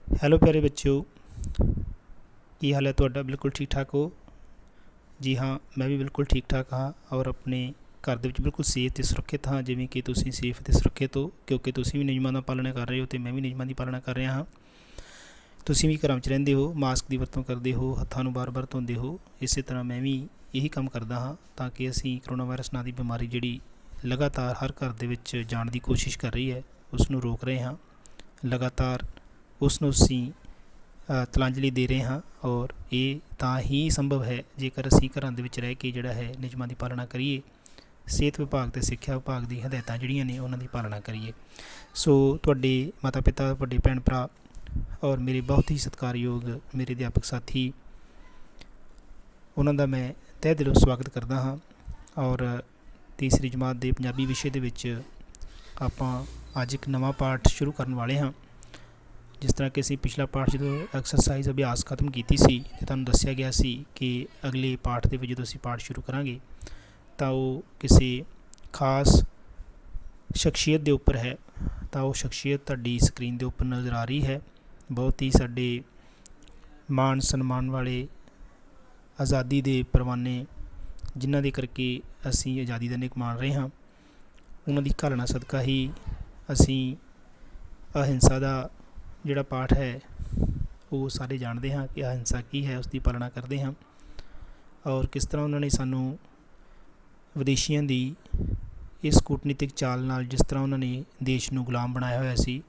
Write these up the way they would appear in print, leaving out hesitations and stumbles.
Hello प्यारे बच्चों, की हाल है तुहाडा? बिल्कुल ठीक ठाक हो? जी हाँ, मैं भी बिल्कुल ठीक ठाक हाँ और अपने घर ਦੇ ਵਿੱਚ ਬਿਲਕੁਲ ਸੇਫ ਅਤੇ ਸੁਰੱਖਿਅਤ ਹਾਂ। ਜਿਵੇਂ ਕਿ ਤੁਸੀਂ ਸੇਫ ਅਤੇ ਸੁਰੱਖਿਅਤ ਹੋ, ਕਿਉਂਕਿ ਤੁਸੀਂ ਵੀ ਨਿਯਮਾਂ ਦਾ ਪਾਲਣਾ ਕਰ ਰਹੇ ਹੋ ਅਤੇ ਮੈਂ ਵੀ ਨਿਯਮਾਂ ਦੀ ਪਾਲਣਾ ਕਰ ਰਿਹਾ ਹਾਂ। ਤੁਸੀਂ ਵੀ ਘਰਾਂ ਵਿੱਚ ਰਹਿੰਦੇ ਹੋ, ਮਾਸਕ ਦੀ ਵਰਤੋਂ ਕਰਦੇ ਹੋ, ਹੱਥਾਂ ਨੂੰ ਬਾਰ-ਬਾਰ ਧੋਂਦੇ ਹੋ। ਇਸੇ ਤਰ੍ਹਾਂ ਮੈਂ ਵੀ ਇਹੀ ਕੰਮ ਕਰਦਾ ਹਾਂ ਤਾਂ ਕਿ ਅਸੀਂ ਕਰੋਨਾ ਵਾਇਰਸ ਨਾਂ ਦੀ ਬਿਮਾਰੀ ਜਿਹੜੀ ਲਗਾਤਾਰ ਹਰ ਘਰ ਦੇ ਵਿੱਚ ਜਾਣ ਦੀ ਕੋਸ਼ਿਸ਼ ਕਰ ਰਹੀ ਹੈ, ਉਸ ਨੂੰ ਰੋਕ ਰਹੇ ਹਾਂ। ਲਗਾਤਾਰ ਉਸ ਨੂੰ ਅਸੀਂ ਤਲਾਂਜਲੀ ਦੇ ਰਹੇ ਹਾਂ ਔਰ ਇਹ ਤਾਂ ਹੀ ਸੰਭਵ ਹੈ ਜੇਕਰ ਅਸੀਂ ਘਰਾਂ ਦੇ ਵਿੱਚ ਰਹਿ ਕੇ ਜਿਹੜਾ ਹੈ ਨਿਯਮਾਂ ਦੀ ਪਾਲਣਾ ਕਰੀਏ, ਸਿਹਤ ਵਿਭਾਗ ਅਤੇ ਸਿੱਖਿਆ ਵਿਭਾਗ ਦੀ ਹਦਾਇਤਾਂ ਜਿਹੜੀਆਂ ਨੇ ਉਹਨਾਂ ਦੀ ਪਾਲਣਾ ਕਰੀਏ। ਸੋ ਤੁਹਾਡੇ ਮਾਤਾ ਪਿਤਾ, ਵੱਡੇ ਭੈਣ ਭਰਾ ਔਰ ਮੇਰੇ ਬਹੁਤ ਹੀ ਸਤਿਕਾਰਯੋਗ ਮੇਰੇ ਅਧਿਆਪਕ ਸਾਥੀ, ਉਹਨਾਂ ਦਾ ਮੈਂ ਤਹਿ ਦਿਲੋਂ ਸਵਾਗਤ ਕਰਦਾ ਹਾਂ। ਔਰ ਤੀਸਰੀ ਜਮਾਤ ਦੇ ਪੰਜਾਬੀ ਵਿਸ਼ੇ ਦੇ ਵਿੱਚ ਆਪਾਂ ਅੱਜ ਇੱਕ ਨਵਾਂ ਪਾਠ ਸ਼ੁਰੂ ਕਰਨ ਵਾਲੇ ਹਾਂ। ਜਿਸ ਤਰ੍ਹਾਂ ਕਿ ਅਸੀਂ ਪਿਛਲਾ ਪਾਠ ਜਦੋਂ ਐਕਸਰਸਾਈਜ਼ ਅਭਿਆਸ ਖਤਮ ਕੀਤੀ ਸੀ ਅਤੇ ਤੁਹਾਨੂੰ ਦੱਸਿਆ ਗਿਆ ਸੀ ਕਿ ਅਗਲੇ ਪਾਠ ਦੇ ਵਿੱਚ ਜਦੋਂ ਅਸੀਂ ਪਾਠ ਸ਼ੁਰੂ ਕਰਾਂਗੇ ਤਾਂ ਉਹ ਕਿਸੇ ਖਾਸ ਸ਼ਖਸੀਅਤ ਦੇ ਉੱਪਰ ਹੈ। ਤਾਂ ਉਹ ਸ਼ਖਸੀਅਤ ਤੁਹਾਡੀ ਸਕਰੀਨ ਦੇ ਉੱਪਰ ਨਜ਼ਰ ਆ ਰਹੀ ਹੈ। ਬਹੁਤ ਹੀ ਸਾਡੇ ਮਾਣ ਸਨਮਾਨ ਵਾਲੇ ਆਜ਼ਾਦੀ ਦੇ ਪਰਵਾਨੇ, ਜਿਨ੍ਹਾਂ ਦੇ ਕਰਕੇ ਅਸੀਂ ਆਜ਼ਾਦੀ ਦਾ ਨਿੱਘ ਮਾਣ ਰਹੇ ਹਾਂ, ਉਹਨਾਂ ਦੀ ਘਾਲਣਾ ਸਦਕਾ ਹੀ ਅਸੀਂ ਅਹਿੰਸਾ ਦਾ ਜਿਹੜਾ ਪਾਠ ਹੈ ਉਹ ਸਾਰੇ ਜਾਣਦੇ ਹਾਂ ਕਿ ਅਹਿੰਸਾ ਕੀ ਹੈ, ਉਸ ਦੀ ਪਾਲਣਾ ਕਰਦੇ ਹਾਂ। ਔਰ ਕਿਸ ਤਰ੍ਹਾਂ ਉਹਨਾਂ ਨੇ ਸਾਨੂੰ ਵਿਦੇਸ਼ੀਆਂ ਦੀ ਇਸ ਕੂਟਨੀਤਿਕ ਚਾਲ ਨਾਲ, ਜਿਸ ਤਰ੍ਹਾਂ ਉਹਨਾਂ ਨੇ ਦੇਸ਼ ਨੂੰ ਗੁਲਾਮ ਬਣਾਇਆ ਹੋਇਆ ਸੀ,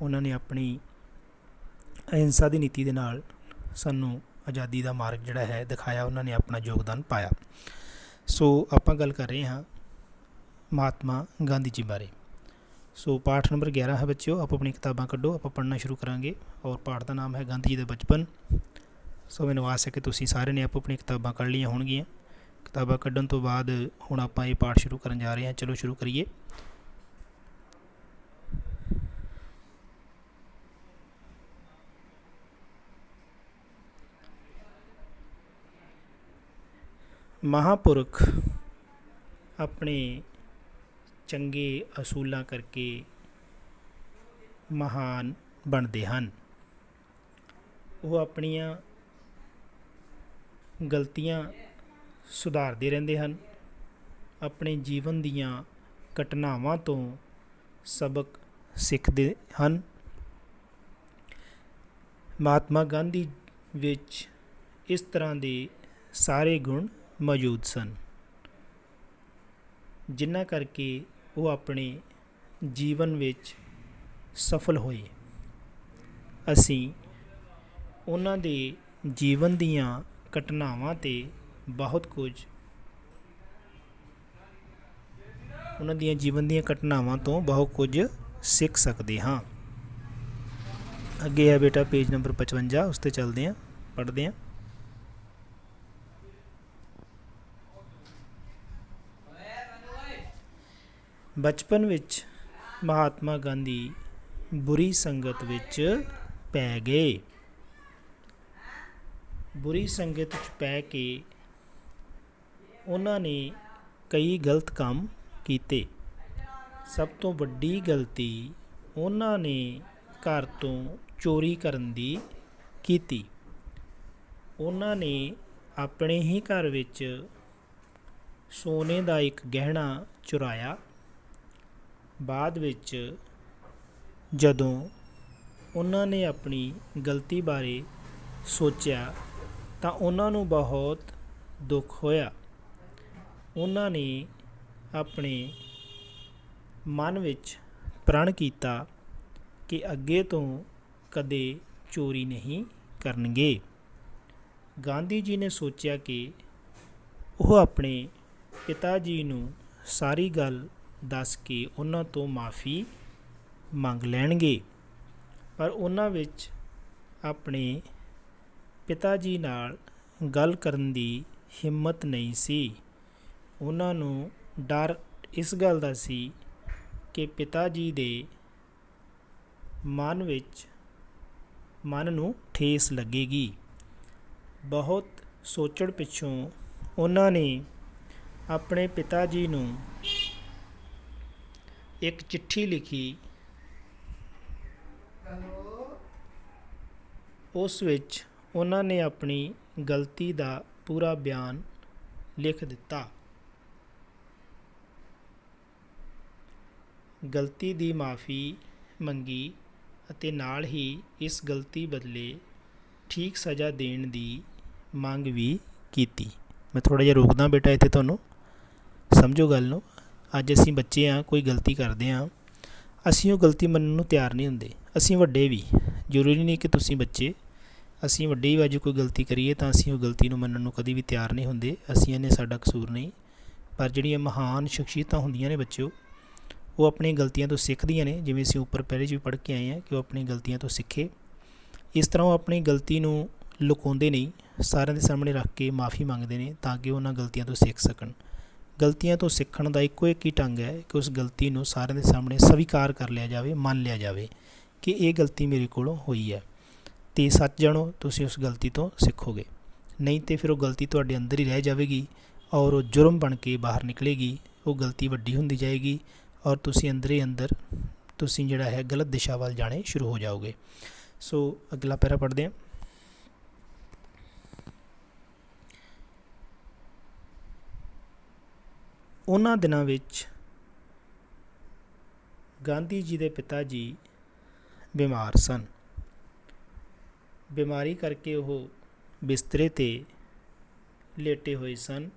ਉਹਨਾਂ ਨੇ ਆਪਣੀ ਅਹਿੰਸਾ ਦੀ ਨੀਤੀ ਦੇ ਨਾਲ ਸਾਨੂੰ ਆਜ਼ਾਦੀ ਦਾ ਮਾਰਗ ਜਿਹੜਾ ਹੈ ਦਿਖਾਇਆ, ਉਹਨਾਂ ਨੇ ਆਪਣਾ ਯੋਗਦਾਨ ਪਾਇਆ। ਸੋ ਆਪਾਂ ਗੱਲ ਕਰ ਰਹੇ ਹਾਂ ਮਹਾਤਮਾ ਗਾਂਧੀ ਜੀ ਬਾਰੇ। ਸੋ ਪਾਠ ਨੰਬਰ 11 ਹੈ ਬੱਚਿਓ। ਆਪੋ ਆਪਣੀ ਕਿਤਾਬਾਂ ਕੱਢੋ, ਆਪਾਂ ਪੜ੍ਹਨਾ ਸ਼ੁਰੂ ਕਰਾਂਗੇ। ਔਰ ਪਾਠ ਦਾ ਨਾਮ ਹੈ ਗਾਂਧੀ ਜੀ ਦਾ ਬਚਪਨ। ਸੋ ਮੈਨੂੰ ਆਸ ਹੈ ਕਿ ਤੁਸੀਂ ਸਾਰਿਆਂ ਨੇ ਆਪੋ ਆਪਣੀ ਕਿਤਾਬਾਂ ਕੱਢ ਲਈਆਂ ਹੋਣਗੀਆਂ। ਕਿਤਾਬਾਂ ਕੱਢਣ ਤੋਂ ਬਾਅਦ ਹੁਣ ਆਪਾਂ ਇਹ ਪਾਠ ਸ਼ੁਰੂ ਕਰਨ ਜਾ ਰਹੇ ਹਾਂ। ਚਲੋ ਸ਼ੁਰੂ ਕਰੀਏ। ਮਹਾਂਪੁਰਖ ਆਪਣੇ ਚੰਗੇ ਅਸੂਲਾਂ ਕਰਕੇ ਮਹਾਨ ਬਣਦੇ ਹਨ। ਉਹ ਆਪਣੀਆਂ ਗਲਤੀਆਂ ਸੁਧਾਰਦੇ ਰਹਿੰਦੇ ਹਨ, ਆਪਣੇ ਜੀਵਨ ਦੀਆਂ ਘਟਨਾਵਾਂ ਤੋਂ ਸਬਕ ਸਿੱਖਦੇ ਹਨ। ਮਹਾਤਮਾ ਗਾਂਧੀ ਵਿੱਚ ਇਸ ਤਰ੍ਹਾਂ ਦੇ ਸਾਰੇ ਗੁਣ ਮੌਜੂਦ ਸਨ, ਜਿਨ੍ਹਾਂ ਕਰਕੇ ਉਹ ਆਪਣੇ ਜੀਵਨ ਵਿੱਚ ਸਫਲ ਹੋਏ। ਅਸੀਂ ਉਹਨਾਂ ਦੇ ਜੀਵਨ ਦੀਆਂ ਘਟਨਾਵਾਂ 'ਤੇ ਬਹੁਤ ਕੁਝ, ਉਹਨਾਂ ਦੀਆਂ ਜੀਵਨ ਦੀਆਂ ਘਟਨਾਵਾਂ ਤੋਂ ਬਹੁਤ ਕੁਝ ਸਿੱਖ ਸਕਦੇ ਹਾਂ। ਅੱਗੇ ਹੈ ਬੇਟਾ ਪੇਜ ਨੰਬਰ 55, ਉਸ 'ਤੇ ਚੱਲਦੇ ਹਾਂ, ਪੜ੍ਹਦੇ ਹਾਂ। ਬਚਪਨ ਵਿੱਚ ਮਹਾਤਮਾ ਗਾਂਧੀ ਬੁਰੀ ਸੰਗਤ ਵਿੱਚ ਪੈ ਗਏ। ਬੁਰੀ ਸੰਗਤ ਵਿੱਚ ਪੈ ਕੇ ਉਹਨਾਂ ਨੇ ਕਈ ਗਲਤ ਕੰਮ ਕੀਤੇ। ਸਭ ਤੋਂ ਵੱਡੀ ਗਲਤੀ ਉਹਨਾਂ ਨੇ ਘਰ ਤੋਂ ਚੋਰੀ ਕਰਨ ਦੀ ਕੀਤੀ। ਉਹਨਾਂ ਨੇ ਆਪਣੇ ਹੀ ਘਰ ਵਿੱਚ ਸੋਨੇ ਦਾ ਇੱਕ ਗਹਿਣਾ ਚੁਰਾਇਆ। ਬਾਅਦ ਵਿੱਚ ਜਦੋਂ ਉਹਨਾਂ ਨੇ ਆਪਣੀ ਗਲਤੀ ਬਾਰੇ ਸੋਚਿਆ ਤਾਂ ਉਹਨਾਂ ਨੂੰ ਬਹੁਤ ਦੁੱਖ ਹੋਇਆ। ਉਹਨਾਂ ਨੇ ਆਪਣੇ ਮਨ ਵਿੱਚ ਪ੍ਰਣ ਕੀਤਾ ਕਿ ਅੱਗੇ ਤੋਂ ਕਦੇ ਚੋਰੀ ਨਹੀਂ ਕਰਨਗੇ। ਗਾਂਧੀ ਜੀ ਨੇ ਸੋਚਿਆ ਕਿ ਉਹ ਆਪਣੇ ਪਿਤਾ ਜੀ ਨੂੰ ਸਾਰੀ ਗੱਲ ਦੱਸ ਕੇ ਉਹਨਾਂ ਤੋਂ ਮਾਫ਼ੀ ਮੰਗ ਲੈਣਗੇ, ਪਰ ਉਹਨਾਂ ਵਿੱਚ ਆਪਣੇ ਪਿਤਾ ਜੀ ਨਾਲ ਗੱਲ ਕਰਨ ਦੀ ਹਿੰਮਤ ਨਹੀਂ ਸੀ। ਉਹਨਾਂ ਨੂੰ ਡਰ ਇਸ ਗੱਲ ਦਾ ਸੀ ਕਿ ਪਿਤਾ ਜੀ ਦੇ ਮਨ ਨੂੰ ਠੇਸ ਲੱਗੇਗੀ। ਬਹੁਤ ਸੋਚਣ ਪਿੱਛੋਂ ਉਹਨਾਂ ਨੇ ਆਪਣੇ ਪਿਤਾ ਜੀ ਨੂੰ ਇੱਕ ਚਿੱਠੀ ਲਿਖੀ ਉਸ ਵਿੱਚ ਉਹਨਾਂ ਨੇ ਆਪਣੀ ਗਲਤੀ ਦਾ ਪੂਰਾ ਬਿਆਨ ਲਿਖ ਦਿੱਤਾ। ਗਲਤੀ ਦੀ ਮਾਫ਼ੀ ਮੰਗੀ ਅਤੇ ਨਾਲ ਹੀ ਇਸ ਗਲਤੀ ਬਦਲੇ ਠੀਕ ਸਜ਼ਾ ਦੇਣ ਦੀ ਮੰਗ ਵੀ ਕੀਤੀ। ਮੈਂ ਥੋੜ੍ਹਾ ਜਿਹਾ ਰੋਕਦਾ ਬੇਟਾ ਇੱਥੇ, ਤੁਹਾਨੂੰ ਸਮਝੋ ਗੱਲ ਨੂੰ। ਅੱਜ ਅਸੀਂ ਬੱਚੇ ਹਾਂ, ਕੋਈ ਗਲਤੀ ਕਰਦੇ ਹਾਂ, ਅਸੀਂ ਉਹ ਗਲਤੀ ਮੰਨਣ ਨੂੰ ਤਿਆਰ ਨਹੀਂ ਹੁੰਦੇ। ਅਸੀਂ ਵੱਡੇ ਵੀ, ਜ਼ਰੂਰੀ ਨਹੀਂ ਕਿ ਤੁਸੀਂ ਬੱਚੇ, ਅਸੀਂ ਵੱਡੇ ਵੀ ਅੱਜ ਕੋਈ ਗਲਤੀ ਕਰੀਏ ਤਾਂ ਅਸੀਂ ਉਹ ਗਲਤੀ ਨੂੰ ਮੰਨਣ ਨੂੰ ਕਦੇ ਵੀ ਤਿਆਰ ਨਹੀਂ ਹੁੰਦੇ। ਅਸੀਂ ਇਹਨੇ ਸਾਡਾ ਕਸੂਰ ਨਹੀਂ। ਪਰ ਜਿਹੜੀਆਂ ਮਹਾਨ ਸ਼ਖਸੀਅਤਾਂ ਹੁੰਦੀਆਂ ਨੇ ਬੱਚਿਓ, ਉਹ ਆਪਣੀਆਂ ਗਲਤੀਆਂ ਤੋਂ ਸਿੱਖਦੀਆਂ ਨੇ। ਜਿਵੇਂ ਅਸੀਂ ਉੱਪਰ ਪਹਿਲੇ 'ਚ ਵੀ ਪੜ੍ਹ ਕੇ ਆਏ ਹਾਂ ਕਿ ਉਹ ਆਪਣੀਆਂ ਗਲਤੀਆਂ ਤੋਂ ਸਿੱਖੇ। ਇਸ ਤਰ੍ਹਾਂ ਉਹ ਆਪਣੀ ਗਲਤੀ ਨੂੰ ਲੁਕਾਉਂਦੇ ਨਹੀਂ, ਸਾਰਿਆਂ ਦੇ ਸਾਹਮਣੇ ਰੱਖ ਕੇ ਮਾफ़ੀ ਮੰਗਦੇ ਨੇ ਤਾਂ ਕਿ ਉਹਨਾਂ ਗਲਤੀਆਂ ਤੋਂ ਸਿੱਖ ਸਕਣ। ਗਲਤੀਆਂ ਤੋਂ ਸਿੱਖਣ ਦਾ ਇੱਕੋ ਇੱਕ ਹੀ ਢੰਗ ਹੈ ਕਿ ਉਸ ਗਲਤੀ ਨੂੰ ਸਾਰਿਆਂ ਦੇ ਸਾਹਮਣੇ ਸਵੀਕਾਰ ਕਰ ਲਿਆ ਜਾਵੇ, ਮੰਨ ਲਿਆ ਜਾਵੇ ਕਿ ਇਹ ਗਲਤੀ ਮੇਰੇ ਕੋਲੋਂ ਹੋਈ ਹੈ, ਅਤੇ ਸੱਚ ਜਾਣੋ ਤੁਸੀਂ ਉਸ ਗਲਤੀ ਤੋਂ ਸਿੱਖੋਗੇ। ਨਹੀਂ ਤਾਂ ਫਿਰ ਉਹ ਗਲਤੀ ਤੁਹਾਡੇ ਅੰਦਰ ਹੀ ਰਹਿ ਜਾਵੇਗੀ ਔਰ ਉਹ ਜੁਰਮ ਬਣ ਕੇ ਬਾਹਰ ਨਿਕਲੇਗੀ। ਉਹ ਗਲਤੀ ਵੱਡੀ ਹੁੰਦੀ ਜਾਏਗੀ ਔਰ ਤੁਸੀਂ ਅੰਦਰੇ ਅੰਦਰ ਤੁਸੀਂ ਜਿਹੜਾ ਹੈ ਗਲਤ ਦਿਸ਼ਾ ਵੱਲ ਜਾਣੇ ਸ਼ੁਰੂ ਹੋ ਜਾਓਗੇ। ਸੋ ਅਗਲਾ ਪੈਰਾ ਪੜ੍ਹਦੇ ਹਾਂ। ਉਹਨਾਂ ਦਿਨਾਂ ਵਿੱਚ ਗਾਂਧੀ ਜੀ ਦੇ ਪਿਤਾ ਜੀ ਬਿਮਾਰ ਸਨ। ਬਿਮਾਰੀ ਕਰਕੇ ਉਹ ਬਿਸਤਰੇ 'ਤੇ ਲੇਟੇ ਹੋਏ ਸਨ।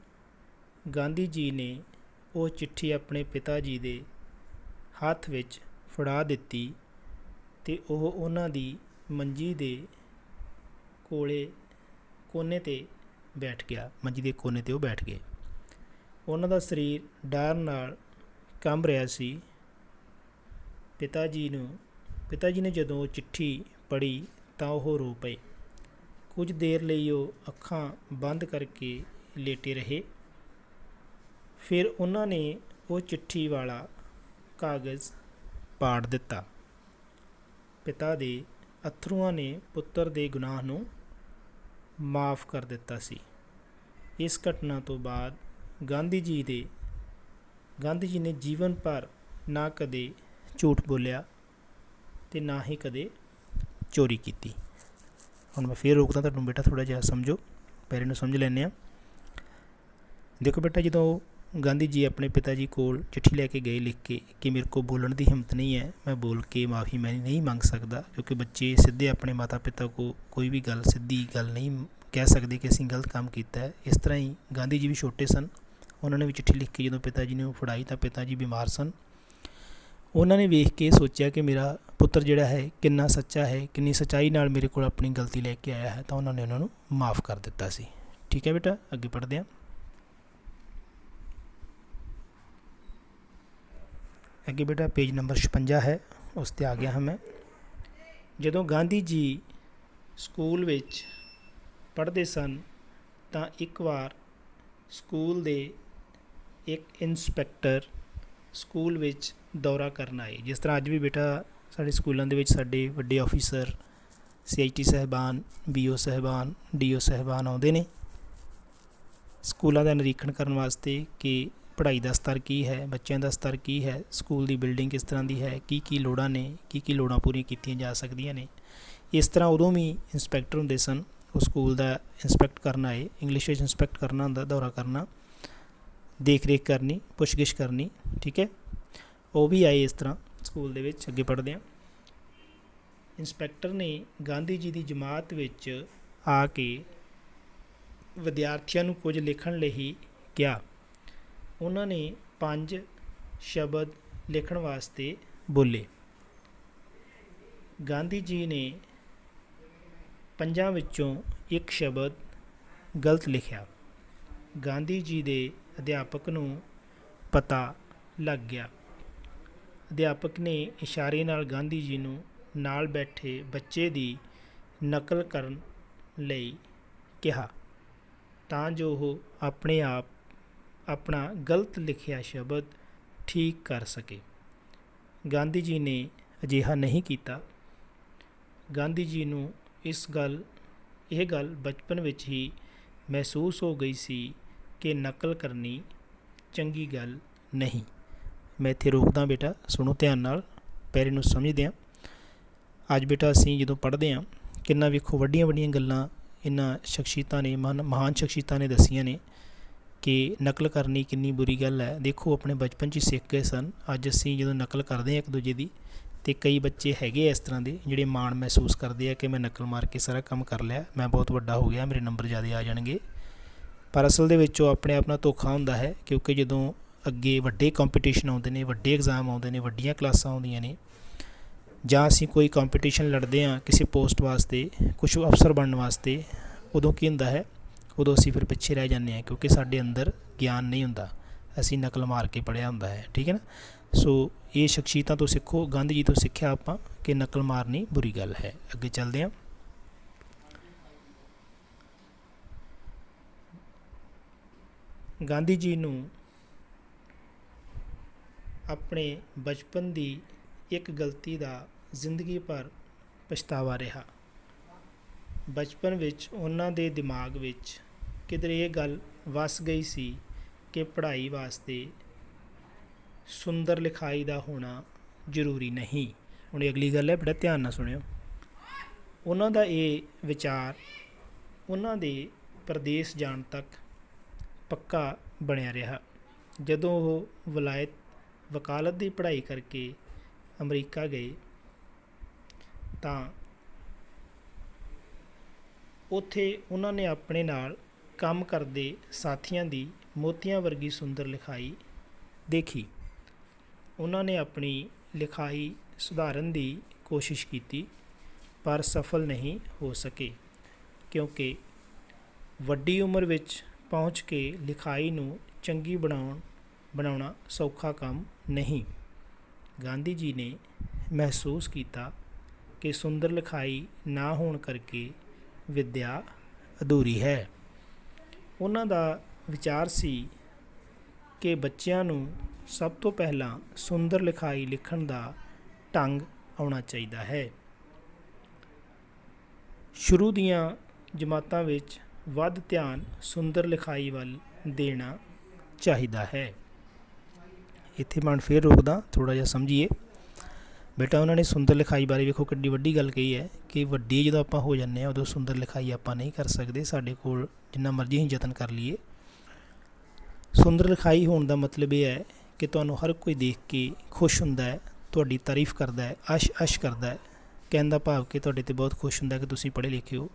ਗਾਂਧੀ ਜੀ ਨੇ ਉਹ ਚਿੱਠੀ ਆਪਣੇ ਪਿਤਾ ਜੀ ਦੇ ਹੱਥ ਵਿੱਚ ਫੜਾ ਦਿੱਤੀ ਅਤੇ ਉਹ ਉਹਨਾਂ ਦੀ ਮੰਜੀ ਦੇ ਕੋਨੇ 'ਤੇ ਬੈਠ ਗਿਆ। ਮੰਜੀ ਦੇ ਕੋਨੇ 'ਤੇ ਉਹ ਬੈਠ ਗਏ। ਉਹਨਾਂ ਦਾ ਸਰੀਰ ਡਰ ਨਾਲ ਕੰਬ ਰਿਹਾ ਸੀ। ਪਿਤਾ ਜੀ ਨੇ ਜਦੋਂ ਉਹ ਚਿੱਠੀ ਪੜ੍ਹੀ ਤਾਂ ਉਹ ਰੋ ਪਏ। ਕੁਝ ਦੇਰ ਲਈ ਉਹ ਅੱਖਾਂ ਬੰਦ ਕਰਕੇ ਲੇਟੇ ਰਹੇ। ਫਿਰ ਉਹਨਾਂ ਨੇ ਉਹ ਚਿੱਠੀ ਵਾਲਾ ਕਾਗਜ਼ ਪਾੜ ਦਿੱਤਾ। ਪਿਤਾ ਦੇ ਅਥਰੂਆਂ ਨੇ ਪੁੱਤਰ ਦੇ ਗੁਨਾਹ ਨੂੰ ਮਾਫ਼ ਕਰ ਦਿੱਤਾ ਸੀ। ਇਸ ਘਟਨਾ ਤੋਂ ਬਾਅਦ ਗਾਂਧੀ ਜੀ ਨੇ ਜੀਵਨ ਭਰ ਨਾ ਕਦੇ ਝੂਠ ਬੋਲਿਆ ਅਤੇ ਨਾ ਹੀ ਕਦੇ ਚੋਰੀ ਕੀਤੀ। ਹੁਣ ਮੈਂ ਫਿਰ ਰੋਕਦਾ ਤੁਹਾਨੂੰ ਬੇਟਾ, ਥੋੜ੍ਹਾ ਜਿਹਾ ਸਮਝੋ, ਪਹਿਲੇ ਨੂੰ ਸਮਝ ਲੈਂਦੇ ਹਾਂ। ਦੇਖੋ ਬੇਟਾ, ਜਦੋਂ ਗਾਂਧੀ ਜੀ ਆਪਣੇ ਪਿਤਾ ਜੀ ਕੋਲ ਚਿੱਠੀ ਲੈ ਕੇ ਗਏ ਲਿਖ ਕੇ ਕਿ ਮੇਰੇ ਕੋਲ ਬੋਲਣ ਦੀ ਹਿੰਮਤ ਨਹੀਂ ਹੈ, ਮੈਂ ਬੋਲ ਕੇ ਮਾਫ਼ੀ ਮੈਂ ਨਹੀਂ ਮੰਗ ਸਕਦਾ, ਕਿਉਂਕਿ ਬੱਚੇ ਸਿੱਧੇ ਆਪਣੇ ਮਾਤਾ ਪਿਤਾ ਕੋਲ ਕੋਈ ਵੀ ਸਿੱਧੀ ਗੱਲ ਨਹੀਂ ਕਹਿ ਸਕਦੇ ਕਿ ਅਸੀਂ ਗਲਤ ਕੰਮ ਕੀਤਾ ਹੈ। ਇਸ ਤਰ੍ਹਾਂ ਹੀ ਗਾਂਧੀ ਜੀ ਵੀ ਛੋਟੇ ਸਨ। ਉਹਨਾਂ ਨੇ ਵੀ ਚਿੱਠੀ ਲਿਖ ਕੇ ਜਦੋਂ ਪਿਤਾ ਜੀ ਨੂੰ ਫੜਾਈ ਤਾਂ ਪਿਤਾ ਜੀ ਬਿਮਾਰ ਸਨ। ਉਹਨਾਂ ਨੇ ਵੇਖ ਕੇ ਸੋਚਿਆ ਕਿ ਮੇਰਾ ਪੁੱਤਰ ਜਿਹੜਾ ਹੈ ਕਿੰਨਾ ਸੱਚਾ ਹੈ, ਕਿੰਨੀ ਸੱਚਾਈ ਨਾਲ ਮੇਰੇ ਕੋਲ ਆਪਣੀ ਗਲਤੀ ਲੈ ਕੇ ਆਇਆ ਹੈ, ਤਾਂ ਉਹਨਾਂ ਨੇ ਉਹਨਾਂ ਨੂੰ ਮਾफ़ ਕਰ ਦਿੱਤਾ ਸੀ। ਠੀਕ ਹੈ ਬੇਟਾ, ਅੱਗੇ ਪੜ੍ਹਦੇ ਹਾਂ। ਅੱਗੇ ਬੇਟਾ ਪੇਜ ਨੰਬਰ 56 ਹੈ, ਉਸ 'ਤੇ ਆ ਗਿਆ ਹਾਂ ਮੈਂ। ਜਦੋਂ ਗਾਂਧੀ ਜੀ ਸਕੂਲ ਵਿੱਚ ਪੜ੍ਹਦੇ ਸਨ ਤਾਂ ਇੱਕ ਵਾਰ ਸਕੂਲ ਦੇ ਇੱਕ ਇੰਸਪੈਕਟਰ ਸਕੂਲ ਵਿੱਚ ਦੌਰਾ ਕਰਨ ਆਏ। ਜਿਸ ਤਰ੍ਹਾਂ ਅੱਜ ਵੀ ਬੇਟਾ ਸਾਡੇ ਸਕੂਲਾਂ ਦੇ ਵਿੱਚ ਸਾਡੇ ਵੱਡੇ ਆਫੀਸਰ CIT ਸਾਹਿਬਾਨ, BO ਸਾਹਿਬਾਨ, DO ਸਾਹਿਬਾਨ ਆਉਂਦੇ ਨੇ ਸਕੂਲਾਂ ਦਾ ਨਿਰੀਖਣ ਕਰਨ ਵਾਸਤੇ ਕਿ ਪੜ੍ਹਾਈ ਦਾ ਸਤਰ ਕੀ ਹੈ, ਬੱਚਿਆਂ ਦਾ ਸਤਰ ਕੀ ਹੈ, ਸਕੂਲ ਦੀ ਬਿਲਡਿੰਗ ਕਿਸ ਤਰ੍ਹਾਂ ਦੀ ਹੈ, ਕੀ ਲੋੜਾਂ ਨੇ, ਕੀ ਲੋੜਾਂ ਪੂਰੀਆਂ ਕੀਤੀਆਂ ਜਾ ਸਕਦੀਆਂ ਨੇ। ਇਸ ਤਰ੍ਹਾਂ ਉਦੋਂ ਵੀ ਇੰਸਪੈਕਟਰ ਹੁੰਦੇ ਸਨ, ਉਹ ਸਕੂਲ ਦਾ ਇੰਸਪੈਕਟ ਕਰਨ ਆਏ। ਇੰਗਲਿਸ਼ ਵਿੱਚ ਇੰਸਪੈਕਟ ਕਰਨਾ ਹੁੰਦਾ, ਦੌਰਾ ਕਰਨਾ, ਦੇਖ ਰੇਖ ਕਰਨੀ, ਪੁੱਛਗਿੱਛ ਕਰਨੀ। ਠੀਕ ਹੈ, ਉਹ ਵੀ ਆਏ ਇਸ ਤਰ੍ਹਾਂ ਸਕੂਲ ਦੇ ਵਿੱਚ। ਅੱਗੇ ਪੜ੍ਹਦੇ ਹਾਂ। ਇੰਸਪੈਕਟਰ ਨੇ ਗਾਂਧੀ ਜੀ ਦੀ ਜਮਾਤ ਵਿੱਚ ਆ ਕੇ ਵਿਦਿਆਰਥੀਆਂ ਨੂੰ ਕੁਝ ਲਿਖਣ ਲਈ ਕਿਹਾ। ਉਹਨਾਂ ਨੇ 5 ਸ਼ਬਦ ਲਿਖਣ ਵਾਸਤੇ ਬੋਲੇ। ਗਾਂਧੀ ਜੀ ਨੇ 5 ਵਿੱਚੋਂ ਇੱਕ ਸ਼ਬਦ ਗਲਤ ਲਿਖਿਆ। ਗਾਂਧੀ ਜੀ ਦੇ ਅਧਿਆਪਕ ਨੂੰ ਪਤਾ ਲੱਗ ਗਿਆ। ਅਧਿਆਪਕ ਨੇ ਇਸ਼ਾਰੇ ਨਾਲ ਗਾਂਧੀ ਜੀ ਨੂੰ ਨਾਲ ਬੈਠੇ ਬੱਚੇ ਦੀ ਨਕਲ ਕਰਨ ਲਈ ਕਿਹਾ ਤਾਂ ਜੋ ਉਹ ਆਪਣੇ ਆਪ ਆਪਣਾ ਗਲਤ ਲਿਖਿਆ ਸ਼ਬਦ ਠੀਕ ਕਰ ਸਕੇ। ਗਾਂਧੀ ਜੀ ਨੇ ਅਜਿਹਾ ਨਹੀਂ ਕੀਤਾ। ਗਾਂਧੀ ਜੀ ਨੂੰ ਇਹ ਗੱਲ ਬਚਪਨ ਵਿੱਚ ਹੀ ਮਹਿਸੂਸ ਹੋ ਗਈ ਸੀ ਕਿ ਨਕਲ ਕਰਨੀ ਚੰਗੀ ਗੱਲ ਨਹੀਂ। ਮੈਂ ਇੱਥੇ ਰੋਕਦਾ ਬੇਟਾ, ਸੁਣੋ ਧਿਆਨ ਨਾਲ, ਪਹਿਲੇ ਨੂੰ ਸਮਝਦੇ ਹਾਂ। ਅੱਜ ਬੇਟਾ ਅਸੀਂ ਜਦੋਂ ਪੜ੍ਹਦੇ ਹਾਂ ਕਿੰਨਾ ਵੇਖੋ ਵੱਡੀਆਂ ਵੱਡੀਆਂ ਗੱਲਾਂ ਇਹਨਾਂ ਸ਼ਖਸੀਅਤਾਂ ਨੇ, ਮਹਾਨ ਸ਼ਖਸੀਅਤਾਂ ਨੇ ਦੱਸੀਆਂ ਨੇ ਕਿ ਨਕਲ ਕਰਨੀ ਕਿੰਨੀ ਬੁਰੀ ਗੱਲ ਹੈ। ਦੇਖੋ ਆਪਣੇ ਬਚਪਨ 'ਚ ਹੀ ਸਿੱਖ ਗਏ ਸਨ। ਅੱਜ ਅਸੀਂ ਜਦੋਂ ਨਕਲ ਕਰਦੇ ਹਾਂ ਇੱਕ ਦੂਜੇ ਦੀ, ਅਤੇ ਕਈ ਬੱਚੇ ਹੈਗੇ ਇਸ ਤਰ੍ਹਾਂ ਦੇ ਜਿਹੜੇ ਮਾਣ ਮਹਿਸੂਸ ਕਰਦੇ ਆ ਕਿ ਮੈਂ ਨਕਲ ਮਾਰ ਕੇ ਸਾਰਾ ਕੰਮ ਕਰ ਲਿਆ, ਮੈਂ ਬਹੁਤ ਵੱਡਾ ਹੋ ਗਿਆ, ਮੇਰੇ ਨੰਬਰ ਜ਼ਿਆਦਾ ਆ ਜਾਣਗੇ। ਪਰ ਅਸਲ ਦੇ ਵਿੱਚ ਉਹ ਆਪਣੇ ਆਪ ਨਾਲ ਧੋਖਾ ਹੁੰਦਾ ਹੈ, ਕਿਉਂਕਿ ਜਦੋਂ ਅੱਗੇ ਵੱਡੇ ਕੰਪੀਟੀਸ਼ਨ ਆਉਂਦੇ ਨੇ, ਵੱਡੇ ਐਗਜ਼ਾਮ ਆਉਂਦੇ ਨੇ, ਵੱਡੀਆਂ ਕਲਾਸਾਂ ਆਉਂਦੀਆਂ ਨੇ, ਜਾਂ ਅਸੀਂ ਕੋਈ ਕੰਪੀਟੀਸ਼ਨ ਲੜਦੇ ਹਾਂ ਕਿਸੇ ਪੋਸਟ ਵਾਸਤੇ, ਕੁਛ ਅਫਸਰ ਬਣਨ ਵਾਸਤੇ, ਉਦੋਂ ਕੀ ਹੁੰਦਾ ਹੈ, ਉਦੋਂ ਅਸੀਂ ਫਿਰ ਪਿੱਛੇ ਰਹਿ ਜਾਂਦੇ ਹਾਂ, ਕਿਉਂਕਿ ਸਾਡੇ ਅੰਦਰ ਗਿਆਨ ਨਹੀਂ ਹੁੰਦਾ, ਅਸੀਂ ਨਕਲ ਮਾਰ ਕੇ ਪੜ੍ਹਿਆ ਹੁੰਦਾ ਹੈ। ਠੀਕ ਹੈ ਨਾ। ਸੋ ਇਹ ਸ਼ਖਸੀਅਤਾਂ ਤੋਂ ਸਿੱਖੋ, ਗਾਂਧੀ ਜੀ ਤੋਂ ਸਿੱਖਿਆ ਆਪਾਂ ਕਿ ਨਕਲ ਮਾਰਨੀ ਬੁਰੀ ਗੱਲ ਹੈ। ਅੱਗੇ ਚੱਲਦੇ ਹਾਂ। ਗਾਂਧੀ ਜੀ ਨੂੰ ਆਪਣੇ ਬਚਪਨ ਦੀ ਇੱਕ ਗਲਤੀ ਦਾ ਜ਼ਿੰਦਗੀ ਭਰ ਪਛਤਾਵਾ ਰਿਹਾ। ਬਚਪਨ ਵਿੱਚ ਉਹਨਾਂ ਦੇ ਦਿਮਾਗ ਵਿੱਚ ਕਿਧਰੇ ਇਹ ਗੱਲ ਵਸ ਗਈ ਸੀ ਕਿ ਪੜ੍ਹਾਈ ਵਾਸਤੇ ਸੁੰਦਰ ਲਿਖਾਈ ਦਾ ਹੋਣਾ ਜ਼ਰੂਰੀ ਨਹੀਂ। ਹੁਣ ਅਗਲੀ ਗੱਲ ਹੈ, ਬੜਾ ਧਿਆਨ ਨਾਲ ਸੁਣਿਓ। ਉਹਨਾਂ ਦਾ ਇਹ ਵਿਚਾਰ ਉਹਨਾਂ ਦੇ ਪ੍ਰਦੇਸ਼ ਜਾਣ ਤੱਕ ਪੱਕਾ ਬਣਿਆ ਰਿਹਾ। ਜਦੋਂ ਉਹ ਵਕਾਲਤ ਦੀ ਪੜ੍ਹਾਈ ਕਰਕੇ ਅਮਰੀਕਾ ਗਏ ਤਾਂ ਉੱਥੇ ਉਹਨਾਂ ਨੇ ਆਪਣੇ ਨਾਲ ਕੰਮ ਕਰਦੇ ਸਾਥੀਆਂ ਦੀ ਮੋਤੀਆਂ ਵਰਗੀ ਸੁੰਦਰ ਲਿਖਾਈ ਦੇਖੀ। ਉਹਨਾਂ ਨੇ ਆਪਣੀ ਲਿਖਾਈ ਸੁਧਾਰਨ ਦੀ ਕੋਸ਼ਿਸ਼ ਕੀਤੀ, ਪਰ ਸਫਲ ਨਹੀਂ ਹੋ ਸਕੇ, ਕਿਉਂਕਿ ਵੱਡੀ ਉਮਰ ਵਿੱਚ ਪਹੁੰਚ ਕੇ ਲਿਖਾਈ ਨੂੰ ਚੰਗੀ ਬਣਾਉਣਾ ਸੌਖਾ ਕੰਮ ਨਹੀਂ। ਗਾਂਧੀ ਜੀ ਨੇ ਮਹਿਸੂਸ ਕੀਤਾ ਕਿ ਸੁੰਦਰ ਲਿਖਾਈ ਨਾ ਹੋਣ ਕਰਕੇ ਵਿੱਦਿਆ ਅਧੂਰੀ ਹੈ। ਉਹਨਾਂ ਦਾ ਵਿਚਾਰ ਸੀ ਕਿ ਬੱਚਿਆਂ ਨੂੰ ਸਭ ਤੋਂ ਪਹਿਲਾਂ ਸੁੰਦਰ ਲਿਖਾਈ ਲਿਖਣ ਦਾ ਢੰਗ ਆਉਣਾ ਚਾਹੀਦਾ ਹੈ। ਸ਼ੁਰੂ ਦੀਆਂ ਜਮਾਤਾਂ ਵਿੱਚ ਵੱਧ ਧਿਆਨ ਸੁੰਦਰ ਲਿਖਾਈ ਵੱਲ ਦੇਣਾ ਚਾਹੀਦਾ ਹੈ। ਇੱਥੇ ਮੈਂ ਫੇਰ ਰੋਕਦਾ, ਥੋੜ੍ਹਾ ਜਿਹਾ ਸਮਝੀਏ। ਬੇਟਾ ਉਹਨਾਂ ਨੇ ਸੁੰਦਰ ਲਿਖਾਈ ਬਾਰੇ ਵੇਖੋ ਕਿੱਡੀ ਵੱਡੀ ਗੱਲ ਕਹੀ ਹੈ ਕਿ ਵੱਡੀ ਜਦੋਂ ਆਪਾਂ ਹੋ ਜਾਂਦੇ ਹਾਂ ਉਦੋਂ ਸੁੰਦਰ ਲਿਖਾਈ ਆਪਾਂ ਨਹੀਂ ਕਰ ਸਕਦੇ, ਸਾਡੇ ਕੋਲ ਜਿੰਨਾ ਮਰਜ਼ੀ ਅਸੀਂ ਯਤਨ ਕਰ ਲਈਏ। ਸੁੰਦਰ ਲਿਖਾਈ ਹੋਣ ਦਾ ਮਤਲਬ ਇਹ ਹੈ ਕਿ ਤੁਹਾਨੂੰ ਹਰ ਕੋਈ ਦੇਖ ਕੇ ਖੁਸ਼ ਹੁੰਦਾ ਹੈ, ਤੁਹਾਡੀ ਤਾਰੀਫ ਕਰਦਾ ਹੈ, ਅਸ਼ ਕਰਦਾ ਹੈ। ਕਹਿਣ ਦਾ ਭਾਵ ਕਿ ਤੁਹਾਡੇ 'ਤੇ ਬਹੁਤ ਖੁਸ਼ ਹੁੰਦਾ ਕਿ ਤੁਸੀਂ ਪੜ੍ਹੇ ਲਿਖੇ ਹੋ।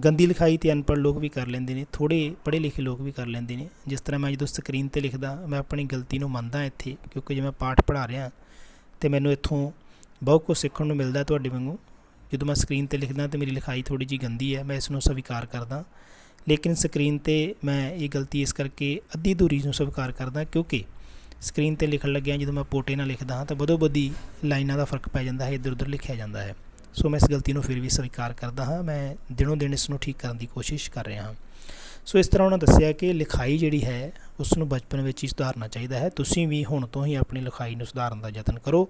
ਗੰਦੀ ਲਿਖਾਈ ਤਾਂ ਅਨਪੜ੍ਹ ਲੋਕ ਵੀ ਕਰ ਲੈਂਦੇ ਨੇ, ਥੋੜ੍ਹੇ ਪੜ੍ਹੇ ਲਿਖੇ ਲੋਕ ਵੀ ਕਰ ਲੈਂਦੇ ਨੇ। ਜਿਸ ਤਰ੍ਹਾਂ ਮੈਂ ਜਦੋਂ ਸਕਰੀਨ 'ਤੇ ਲਿਖਦਾ, ਮੈਂ ਆਪਣੀ ਗਲਤੀ ਨੂੰ ਮੰਨਦਾ ਇੱਥੇ, ਕਿਉਂਕਿ ਜੇ ਮੈਂ ਪਾਠ ਪੜ੍ਹਾ ਰਿਹਾ ਅਤੇ ਮੈਨੂੰ ਇੱਥੋਂ ਬਹੁਤ ਕੁਛ ਸਿੱਖਣ ਨੂੰ ਮਿਲਦਾ ਤੁਹਾਡੇ ਵਾਂਗੂ। ਜਦੋਂ ਮੈਂ ਸਕਰੀਨ 'ਤੇ ਲਿਖਦਾ ਤਾਂ ਮੇਰੀ ਲਿਖਾਈ ਥੋੜ੍ਹੀ ਜਿਹੀ ਗੰਦੀ ਹੈ, ਮੈਂ ਇਸ ਨੂੰ ਸਵੀਕਾਰ ਕਰਦਾ। ਲੇਕਿਨ ਸਕਰੀਨ 'ਤੇ ਮੈਂ ਇਹ ਗਲਤੀ ਇਸ ਕਰਕੇ ਅੱਧੀ ਅਧੂਰੀ ਨੂੰ ਸਵੀਕਾਰ ਕਰਦਾ, ਕਿਉਂਕਿ ਸਕਰੀਨ 'ਤੇ ਲਿਖਣ ਲੱਗਿਆ ਜਦੋਂ ਮੈਂ ਪੋਟੇ ਨਾਲ ਲਿਖਦਾ ਹਾਂ ਤਾਂ ਬਦੋ-ਬਦੀ ਲਾਈਨਾਂ ਦਾ ਫਰਕ ਪੈ ਜਾਂਦਾ ਹੈ, ਇੱਧਰ ਉੱਧਰ ਲਿਖਿਆ ਜਾਂਦਾ ਹੈ। ਸੋ ਮੈਂ ਇਸ ਗਲਤੀ ਨੂੰ ਫਿਰ ਵੀ ਸਵੀਕਾਰ ਕਰਦਾ ਹਾਂ, ਮੈਂ ਦਿਨੋਂ ਦਿਨ ਇਸ ਨੂੰ ਠੀਕ ਕਰਨ ਦੀ ਕੋਸ਼ਿਸ਼ ਕਰ ਰਿਹਾ ਹਾਂ। ਸੋ ਇਸ ਤਰ੍ਹਾਂ ਉਹਨਾਂ ਦੱਸਿਆ ਕਿ ਲਿਖਾਈ ਜਿਹੜੀ ਹੈ ਉਸ ਨੂੰ ਬਚਪਨ ਵਿੱਚ ਹੀ ਸੁਧਾਰਨਾ ਚਾਹੀਦਾ ਹੈ। ਤੁਸੀਂ ਵੀ ਹੁਣ ਤੋਂ ਹੀ ਆਪਣੀ ਲਿਖਾਈ ਨੂੰ ਸੁਧਾਰਨ ਦਾ ਯਤਨ ਕਰੋ।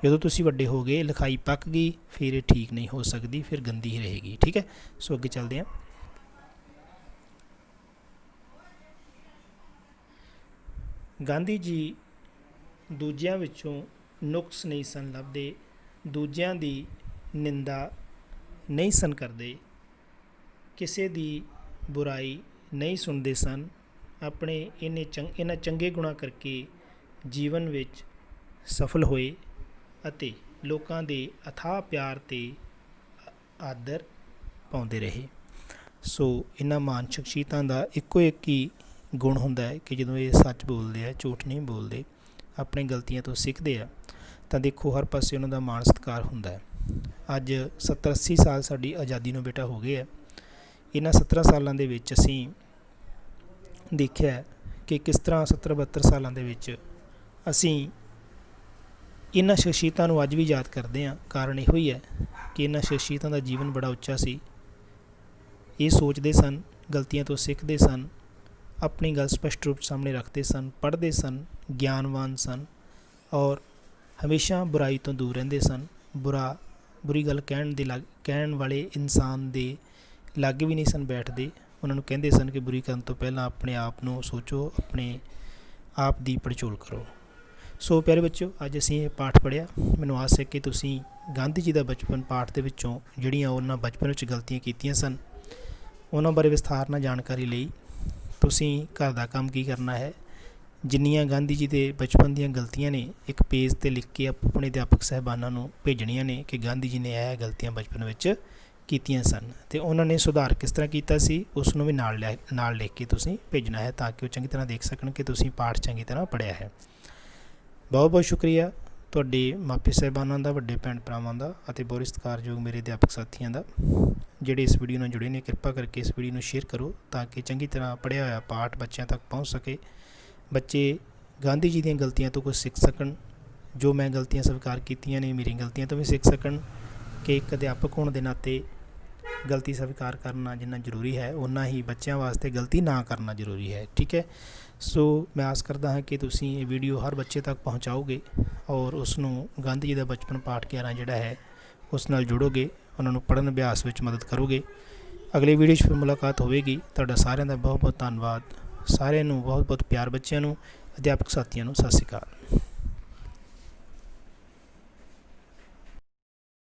ਜਦੋਂ ਤੁਸੀਂ ਵੱਡੇ ਹੋ ਗਏ, ਲਿਖਾਈ ਪੱਕ ਗਈ, ਫਿਰ ਇਹ ਠੀਕ ਨਹੀਂ ਹੋ ਸਕਦੀ, ਫਿਰ ਗੰਦੀ ਹੀ ਰਹੇਗੀ। ਠੀਕ ਹੈ। ਸੋ ਅੱਗੇ ਚੱਲਦੇ ਹਾਂ। ਗਾਂਧੀ ਜੀ ਦੂਜਿਆਂ ਵਿੱਚੋਂ ਨੁਕਸ ਨਹੀਂ ਸਨ ਲੱਭਦੇ, ਦੂਜਿਆਂ ਦੀ ਨਿੰਦਾ ਨਹੀਂ ਸਨ ਕਰਦੇ, ਕਿਸੇ ਦੀ ਬੁਰਾਈ ਨਹੀਂ ਸੁਣਦੇ ਸਨ। ਆਪਣੇ ਇਹਨਾਂ ਚੰਗੇ ਗੁਣਾਂ ਕਰਕੇ ਜੀਵਨ ਵਿੱਚ ਸਫਲ ਹੋਏ ਅਤੇ ਲੋਕਾਂ ਦੇ ਅਥਾਹ ਪਿਆਰ ਅਤੇ ਆਦਰ ਪਾਉਂਦੇ ਰਹੇ। ਸੋ ਇਹਨਾਂ ਮਹਾਨ ਸ਼ਖਸੀਅਤਾਂ ਦਾ ਇੱਕੋ ਇੱਕ ਹੀ ਗੁਣ ਹੁੰਦਾ ਹੈ ਕਿ ਜਦੋਂ ਇਹ ਸੱਚ ਬੋਲਦੇ ਆ, ਝੂਠ ਨਹੀਂ ਬੋਲਦੇ, ਆਪਣੀ ਗਲਤੀਆਂ ਤੋਂ ਸਿੱਖਦੇ ਆ, ਤਾਂ ਦੇਖੋ ਹਰ ਪਾਸੇ ਉਹਨਾਂ ਦਾ ਮਾਣ ਸਤਿਕਾਰ ਹੁੰਦਾ ਹੈ। ਅੱਜ 70-80 ਸਾਲ ਸਾਡੀ ਆਜ਼ਾਦੀ ਨੂੰ ਬੇਟਾ ਹੋ ਗਏ ਹੈ। ਇਹਨਾਂ 17 ਸਾਲਾਂ ਦੇ ਵਿੱਚ ਅਸੀਂ ਦੇਖਿਆ ਕਿ ਕਿਸ ਤਰ੍ਹਾਂ 70-72 ਸਾਲਾਂ ਦੇ ਵਿੱਚ ਅਸੀਂ ਇਹਨਾਂ ਸ਼ਖਸੀਅਤਾਂ ਨੂੰ ਅੱਜ ਵੀ ਯਾਦ ਕਰਦੇ ਹਾਂ। ਕਾਰਨ ਇਹੋ ਹੀ ਹੈ ਕਿ ਇਹਨਾਂ ਸ਼ਖਸੀਅਤਾਂ ਦਾ ਜੀਵਨ ਬੜਾ ਉੱਚਾ ਸੀ। ਇਹ ਸੋਚਦੇ ਸਨ, ਗਲਤੀਆਂ ਤੋਂ ਸਿੱਖਦੇ ਸਨ, ਆਪਣੀ ਗੱਲ ਸਪਸ਼ਟ ਰੂਪ ਸਾਹਮਣੇ ਰੱਖਦੇ ਸਨ, ਪੜ੍ਹਦੇ ਸਨ, ਗਿਆਨਵਾਨ ਸਨ ਔਰ ਹਮੇਸ਼ਾ ਬੁਰਾਈ ਤੋਂ ਦੂਰ ਰਹਿੰਦੇ ਸਨ। ਬੁਰੀ ਗੱਲ ਕਹਿਣ ਵਾਲੇ ਇਨਸਾਨ ਦੇ ਲਾਗੇ ਵੀ ਨਹੀਂ ਸਨ ਬੈਠਦੇ। ਉਹਨਾਂ ਨੂੰ ਕਹਿੰਦੇ ਸਨ ਕਿ ਬੁਰੀ ਕਰਨ ਤੋਂ ਪਹਿਲਾਂ ਆਪਣੇ ਆਪ ਨੂੰ ਸੋਚੋ, ਆਪਣੇ ਆਪ ਦੀ ਪੜਚੋਲ ਕਰੋ। ਸੋ ਪਿਆਰੇ ਬੱਚਿਓ, ਅੱਜ ਅਸੀਂ ਇਹ ਪਾਠ ਪੜ੍ਹਿਆ। ਮੈਨੂੰ ਆਸ ਹੈ ਕਿ ਤੁਸੀਂ ਗਾਂਧੀ ਜੀ ਦਾ ਬਚਪਨ ਪਾਠ ਦੇ ਵਿੱਚੋਂ ਜਿਹੜੀਆਂ ਉਹਨਾਂ ਬਚਪਨ ਵਿੱਚ ਗਲਤੀਆਂ ਕੀਤੀਆਂ ਸਨ ਉਹਨਾਂ ਬਾਰੇ ਵਿਸਥਾਰ ਨਾਲ ਜਾਣਕਾਰੀ ਲਈ। ਤੁਸੀਂ ਘਰ ਦਾ ਕੰਮ ਕੀ ਕਰਨਾ ਹੈ, ਜਿੰਨੀਆਂ ਗਾਂਧੀ ਜੀ ਦੇ ਬਚਪਨ ਦੀਆਂ ਗਲਤੀਆਂ ਨੇ ਇੱਕ ਪੇਜ 'ਤੇ ਲਿਖ ਕੇ ਆਪਣੇ ਅਧਿਆਪਕ ਸਾਹਿਬਾਨਾਂ ਨੂੰ ਭੇਜਣੀਆਂ ਨੇ ਕਿ ਗਾਂਧੀ ਜੀ ਨੇ ਇਹ ਗਲਤੀਆਂ ਬਚਪਨ ਵਿੱਚ ਕੀਤੀਆਂ ਸਨ ਅਤੇ ਉਹਨਾਂ ਨੇ ਸੁਧਾਰ ਕਿਸ ਤਰ੍ਹਾਂ ਕੀਤਾ ਸੀ, ਉਸ ਨੂੰ ਵੀ ਨਾਲ ਲਿਖ ਕੇ ਤੁਸੀਂ ਭੇਜਣਾ ਹੈ, ਤਾਂ ਕਿ ਉਹ ਚੰਗੀ ਤਰ੍ਹਾਂ ਦੇਖ ਸਕਣ ਕਿ ਤੁਸੀਂ ਪਾਠ ਚੰਗੀ ਤਰ੍ਹਾਂ ਪੜ੍ਹਿਆ ਹੈ। ਬਹੁਤ ਬਹੁਤ ਸ਼ੁਕਰੀਆ ਤੁਹਾਡੇ ਮਾਪੇ ਸਾਹਿਬਾਨਾਂ ਦਾ, ਵੱਡੇ ਭੈਣ ਭਰਾਵਾਂ ਦਾ ਅਤੇ ਬਹੁਤ ਸਤਿਕਾਰਯੋਗ ਮੇਰੇ ਅਧਿਆਪਕ ਸਾਥੀਆਂ ਦਾ, ਜਿਹੜੇ ਇਸ ਵੀਡੀਓ ਨਾਲ ਜੁੜੇ ਨੇ। ਕਿਰਪਾ ਕਰਕੇ ਇਸ ਵੀਡੀਓ ਨੂੰ ਸ਼ੇਅਰ ਕਰੋ ਤਾਂ ਕਿ ਚੰਗੀ ਤਰ੍ਹਾਂ ਪੜ੍ਹਿਆ ਹੋਇਆ ਪਾਠ ਬੱਚਿਆਂ ਤੱਕ ਪਹੁੰਚ ਸਕੇ। ਬੱਚੇ ਗਾਂਧੀ ਜੀ ਦੀਆਂ ਗਲਤੀਆਂ ਤੋਂ ਕੁਝ ਸਿੱਖ ਸਕਣ, ਜੋ ਮੈਂ ਗਲਤੀਆਂ ਸਵੀਕਾਰ ਕੀਤੀਆਂ ਨੇ ਮੇਰੀਆਂ ਗਲਤੀਆਂ ਤੋਂ ਵੀ ਸਿੱਖ ਸਕਣ ਕਿ ਇੱਕ ਅਧਿਆਪਕ ਹੋਣ ਦੇ ਨਾਤੇ ਗਲਤੀ ਸਵੀਕਾਰ ਕਰਨਾ ਜਿੰਨਾ ਜ਼ਰੂਰੀ ਹੈ, ਓਨਾ ਹੀ ਬੱਚਿਆਂ ਵਾਸਤੇ ਗਲਤੀ ਨਾ ਕਰਨਾ ਜ਼ਰੂਰੀ ਹੈ। ਠੀਕ ਹੈ। ਸੋ ਮੈਂ ਆਸ ਕਰਦਾ ਹਾਂ ਕਿ ਤੁਸੀਂ ਇਹ ਵੀਡੀਓ ਹਰ ਬੱਚੇ ਤੱਕ ਪਹੁੰਚਾਓਗੇ ਔਰ ਉਸ ਨੂੰ ਗਾਂਧੀ ਜੀ ਦਾ ਬਚਪਨ ਪਾਠ 11 ਜਿਹੜਾ ਹੈ ਉਸ ਨਾਲ ਜੋੜੋਗੇ, ਉਹਨਾਂ ਨੂੰ ਪੜ੍ਹਨ ਅਭਿਆਸ ਵਿੱਚ ਮਦਦ ਕਰੋਗੇ। ਅਗਲੀ ਵੀਡੀਓ 'ਚ ਫਿਰ ਮੁਲਾਕਾਤ ਹੋਵੇਗੀ। ਤੁਹਾਡਾ ਸਾਰਿਆਂ ਦਾ ਬਹੁਤ ਬਹੁਤ ਧੰਨਵਾਦ। ਸਾਰਿਆਂ ਨੂੰ ਬਹੁਤ ਬਹੁਤ ਪਿਆਰ। ਬੱਚਿਆਂ ਨੂੰ, ਅਧਿਆਪਕ ਸਾਥੀਆਂ ਨੂੰ ਸਤਿ ਸ਼੍ਰੀ ਅਕਾਲ।